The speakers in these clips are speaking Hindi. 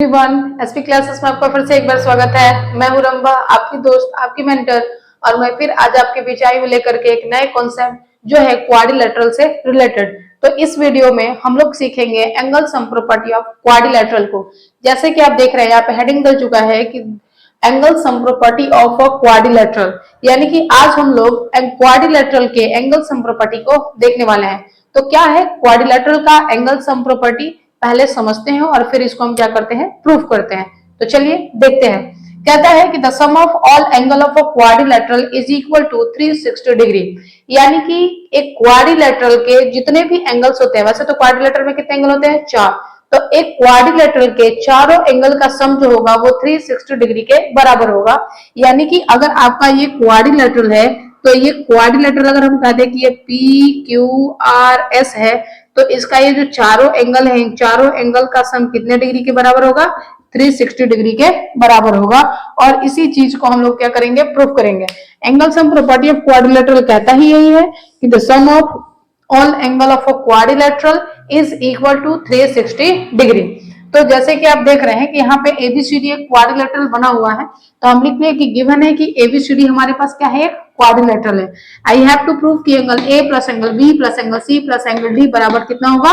एवरीवन, एसपी क्लासेस में आपका फिर से एक बार स्वागत है। मैं हूं रंबा, आपकी दोस्त, आपकी मेंटर, और मैं फिर आज आपके बीच आई हूं लेकर के एक नए कॉन्सेप्ट जो है क्वाड्रिलेटरल से रिलेटेड। तो इस वीडियो में हम लोग सीखेंगे angle sum property of quadrilateral को। जैसे कि आप देख रहे हैं यहाँ पे हेडिंग डल चुका है कि angle sum property of a quadrilateral, यानी कि आज हम लोग क्वाड्रिलेटरल के एंगल सम प्रॉपर्टी को देखने वाले हैं। तो क्या है क्वाड्रिलेटरल का एंगल सम प्रॉपर्टी, पहले समझते हैं और फिर इसको हम क्या करते हैं, प्रूफ करते हैं। तो चलिए देखते हैं। कहता है कि the sum of all angle of a quadrilateral is equal to 360 degree, यानी कि एक क्वाड्रिलेटरल के जितने भी एंगल्स होते हैं, वैसे तो क्वाड्रिलेटरल में कितने एंगल होते हैं, 4, तो एक क्वाड्रिलेटरल के चारों एंगल का सम जो होगा वो 360 डिग्री के बराबर होगा। यानी कि अगर आपका ये क्वाड्रिलेटरल है तो ये क्वाड्रिलेटरल अगर हम कहते हैं कि ये पी क्यू आर एस है, तो इसका ये जो चारों एंगल है, इन चारों एंगल का सम कितने डिग्री के बराबर होगा, 360 डिग्री के बराबर होगा। और इसी चीज को हम लोग क्या करेंगे, प्रूफ करेंगे। Angle sum property of quadrilateral कहता ही यही है कि the sum of all angle of a quadrilateral is equal to 360 degree. तो जैसे कि आप देख रहे हैं कि यहाँ पे एबीसीडी एक क्वाड्रिलेटरल बना हुआ है, तो हम लिखते हैं कि गिवन है कि एबीसीडी हमारे पास क्या है, एक क्वाड्रिलेटरल है। आई हैव टू प्रूव कि angle A plus angle B plus angle C plus angle D बराबर कितना होगा,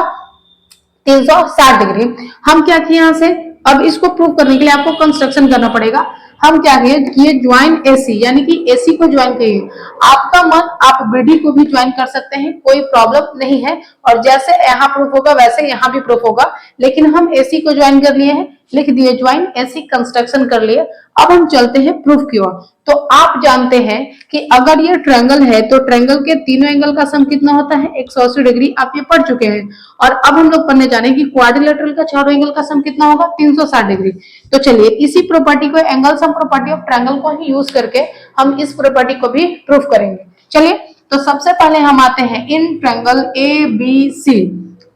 360 डिग्री। हम क्या किए यहाँ से, अब इसको प्रूव करने के लिए आपको कंस्ट्रक्शन करना पड़ेगा। हम क्या किए, ज्वाइन एसी, यानी कि एसी को ज्वाइन करिए। आपका मन, आप बीडी को भी ज्वाइन कर सकते हैं, कोई प्रॉब्लम नहीं है। और जैसे यहाँ प्रूफ होगा वैसे यहाँ भी प्रूफ होगा, लेकिन हम एसी को ज्वाइन कर लिए हैं, लिख दिए ज्वाइन एसी, कंस्ट्रक्शन कर लिए। अब हम चलते हैं प्रूफ की ओर। तो आप जानते हैं कि अगर ये ट्रायंगल है तो ट्रायंगल के तीनों एंगल का सम कितना होता है, 180 डिग्री। आप ये पढ़ चुके हैं। और अब हम लोग पढ़ने जा रहे हैं कि क्वाड्रिलेटरल का चारों एंगल का सम कितना होगा, 360 डिग्री। तो चलिए इसी प्रॉपर्टी को, angle sum property of triangle को ही यूज करके हम इस प्रॉपर्टी को भी प्रूफ करेंगे। चलिए, तो सबसे पहले हम आते हैं in triangle A B C.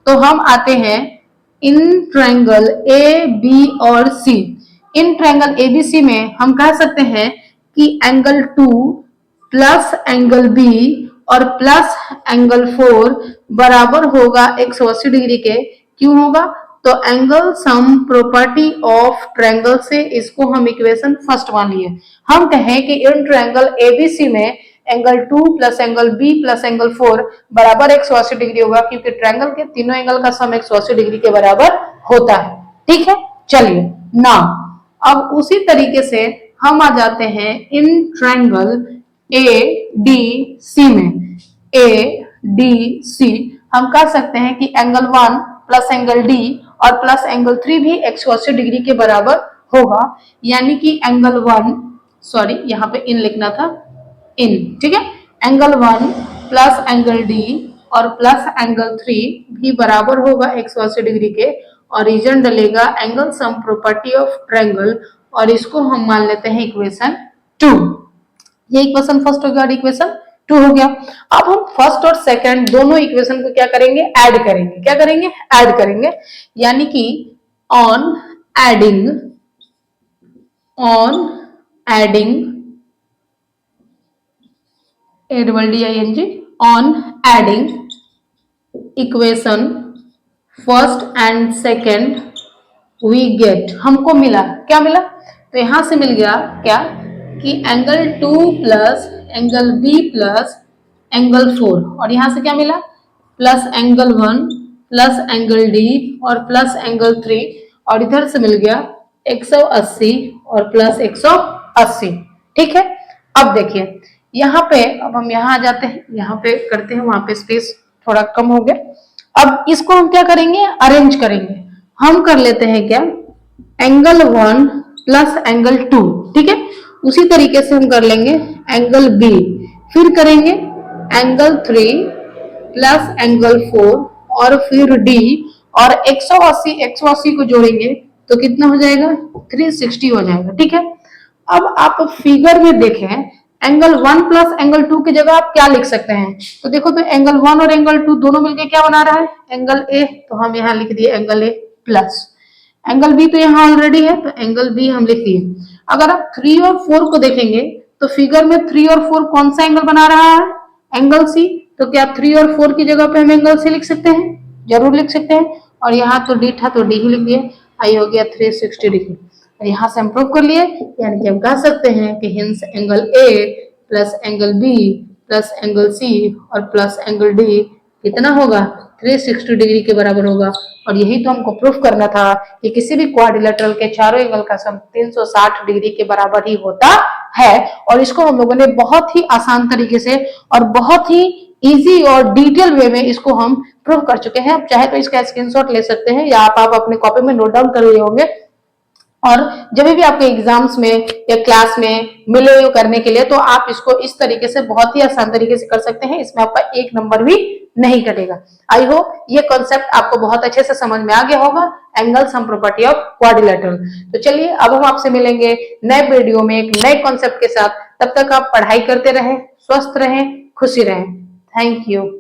तो हम आते हैं इन ट्रायंगल ए बी और सी। इन ट्रायंगल एबीसी में हम कह सकते हैं कि एंगल 2 प्लस एंगल बी और प्लस एंगल 4 बराबर होगा 180 डिग्री के। क्यों होगा, तो angle sum property of triangle से इसको हम इक्वेशन फर्स्ट मान लिए। हम कहें कि इन ट्रायंगल एबीसी में angle 2 plus angle B plus angle 4 बराबर 180 डिग्री होगा, क्योंकि ट्रायंगल के तीनों एंगल का सम 180 डिग्री के बराबर होता है। ठीक है, चलिए ना, अब उसी तरीके से हम आ जाते हैं in triangle A D C में। ए डी सी हम कह सकते हैं कि एंगल 1 प्लस एंगल डी और प्लस एंगल 3 भी 180 डिग्री के बराबर होगा। यानी कि एंगल 1, सॉरी यहाँ पे इन लिखना था, इन, ठीक है, एंगल 1 प्लस एंगल डी और प्लस एंगल 3 भी बराबर होगा 180 डिग्री के। और रीजन डलेगा angle sum property of triangle, और इसको हम मान लेते हैं इक्वेशन 2। ये इक्वेशन फर्स्ट हो गया और इक्वेशन 2 हो गया। अब हम फर्स्ट और सेकंड दोनों इक्वेशन को क्या करेंगे, ऐड करेंगे। क्या करेंगे, ऐड करेंगे। यानी कि on adding ADDING on adding equation first and second we get, हमको मिला, क्या मिला, तो यहां से मिल गया क्या, कि angle 2 plus angle B plus angle 4, और यहां से क्या मिला, plus angle 1 plus angle D और प्लस एंगल 3, और इधर से मिल गया 180 और प्लस 180। ठीक है, अब देखिए यहाँ पे, अब हम यहाँ आ जाते हैं, यहाँ पे करते हैं, वहां पे स्पेस थोड़ा कम हो गया। अब इसको हम क्या करेंगे, अरेंज करेंगे। हम कर लेते हैं क्या, एंगल 1 प्लस एंगल 2, ठीक है। उसी तरीके से हम कर लेंगे एंगल बी, फिर करेंगे एंगल 3 प्लस एंगल 4 और फिर डी, और 180 को जोड़ेंगे तो कितना हो जाएगा, 360 हो जाएगा। ठीक है, अब आप फिगर में देखें, एंगल 1 प्लस एंगल 2 की जगह आप क्या लिख सकते हैं, तो देखो, तो एंगल 1 और एंगल 2 दोनों मिलकर क्या बना रहा है, एंगल ए, तो हम यहाँ लिख दिए angle A plus angle B, तो यहाँ ऑलरेडी है तो एंगल बी हम लिख दिए। अगर आप 3 और 4 को देखेंगे तो फिगर में 3 और 4 कौन सा एंगल बना रहा है, एंगल सी, तो क्या 3 और 4 की जगह पे हम एंगल सी लिख सकते हैं, जरूर लिख सकते हैं। और यहाँ तो डी था तो डी ही लिख दिए। आई हो गया 360 डिग्री। और यहाँ से हम प्रूव कर लिए, यानी कि हम कह सकते हैं कि hence angle A plus angle B plus angle C और प्लस एंगल डी कितना होगा, 360 डिग्री के बराबर होगा। और यही तो हमको प्रूफ करना था कि किसी भी क्वाड्रिलेटरल के चारों एंगल का सम 360 डिग्री के बराबर ही होता है। और इसको हम लोगों ने बहुत ही आसान तरीके से और बहुत ही इजी और डिटेल वे में इसको हम प्रूव कर चुके हैं। आप चाहे तो इसका स्क्रीनशॉट ले सकते हैं या आप अपने कॉपी में नोट डाउन कर लिए होंगे। और जब भी आपके एग्जाम्स में या क्लास में मिले करने के लिए, तो आप इसको इस तरीके से बहुत ही आसान तरीके से कर सकते हैं। इसमें आपका एक नंबर भी नहीं कटेगा। आई होप ये कॉन्सेप्ट आपको बहुत अच्छे से समझ में आ गया होगा, angle sum property of quadrilateral. तो चलिए अब हम आपसे मिलेंगे नए वीडियो में एक नए कॉन्सेप्ट के साथ। तब तक आप पढ़ाई करते रहें, स्वस्थ रहें, खुशी रहें। Thank you.